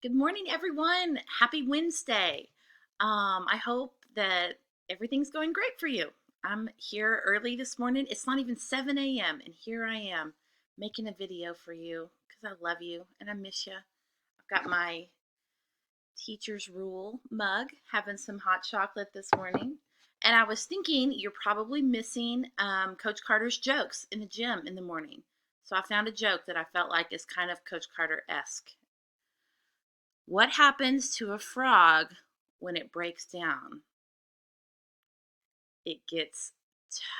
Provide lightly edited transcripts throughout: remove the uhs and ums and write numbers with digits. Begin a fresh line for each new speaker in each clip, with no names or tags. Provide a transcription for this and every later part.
Good morning, everyone. Happy Wednesday. I hope that everything's going great for you. I'm here early this morning. It's not even 7 a.m., and here I am making a video for you because I love you and I miss you. I've got my Teacher's Rule mug, having some hot chocolate this morning. And I was thinking you're probably missing Coach Carter's jokes in the gym in the morning. So I found a joke that I felt like is kind of Coach Carter-esque. What happens to a frog when it breaks down? It gets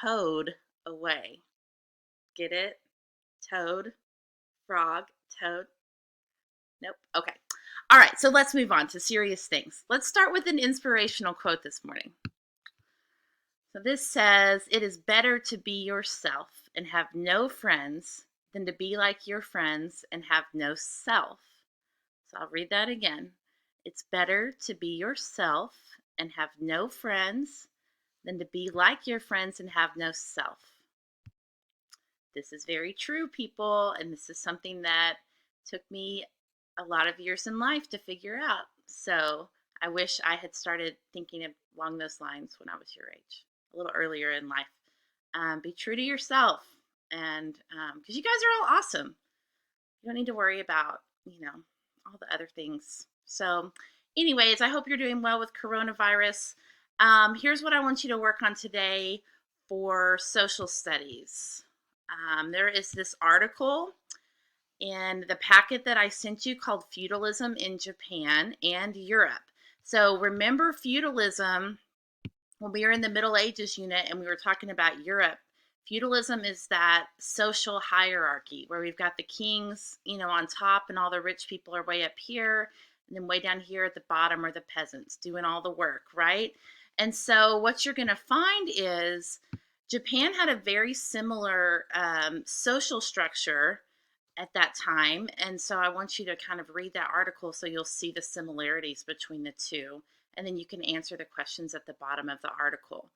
towed away. Get it? Toad, frog, toad. Nope. Okay. All right, so let's move on to serious things. Let's start with an inspirational quote this morning. So this says, "It is better to be yourself and have no friends than to be like your friends and have no self." So I'll read that again. It's better to be yourself and have no friends than to be like your friends and have no self. This is very true, people, and this is something that took me a lot of years in life to figure out. So I wish I had started thinking along those lines when I was your age, a little earlier in life. Be true to yourself, and because you guys are all awesome. You don't need to worry about, all the other things. So, anyways, I hope you're doing well with coronavirus. Here's what I want you to work on today for social studies. There is this article in the packet that I sent you called Feudalism in Japan and Europe. So, remember feudalism when we were in the Middle Ages unit and we were talking about Europe. Feudalism is that social hierarchy where we've got the kings, on top, and all the rich people are way up here. And then way down here at the bottom are the peasants doing all the work, right? And so what you're going to find is Japan had a very similar social structure at that time. And so I want you to kind of read that article so you'll see the similarities between the two. And then you can answer the questions at the bottom of the article.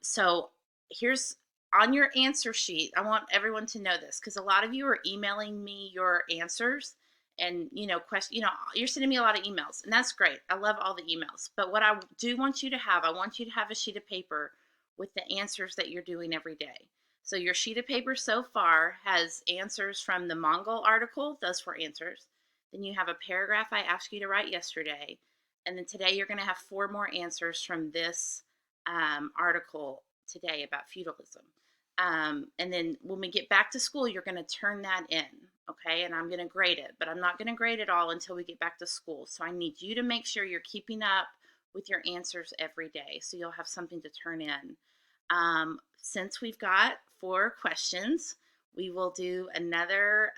So here's on your answer sheet. I want everyone to know this because a lot of you are emailing me your answers and you're sending me a lot of emails, and that's great. I love all the emails. But what I do want you to have, I want you to have a sheet of paper with the answers that you're doing every day. So your sheet of paper so far has answers from the Mongol article, those 4 answers. Then you have a paragraph I asked you to write yesterday. And then today you're going to have 4 more answers from this article today about feudalism. And then when we get back to school, you're going to turn that in, okay? And I'm going to grade it, but I'm not going to grade it all until we get back to school. So I need you to make sure you're keeping up with your answers every day so you'll have something to turn in. Since we've got 4 questions, we will do another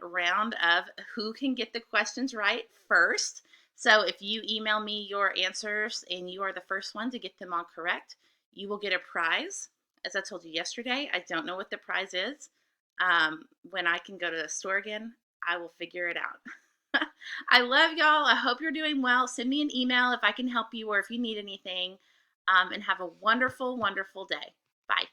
round of who can get the questions right first. So if you email me your answers and you are the first one to get them all correct, you will get a prize. As I told you yesterday, I don't know what the prize is. When I can go to the store again, I will figure it out. I love y'all. I hope you're doing well. Send me an email if I can help you or if you need anything. And have a wonderful, wonderful day. Bye.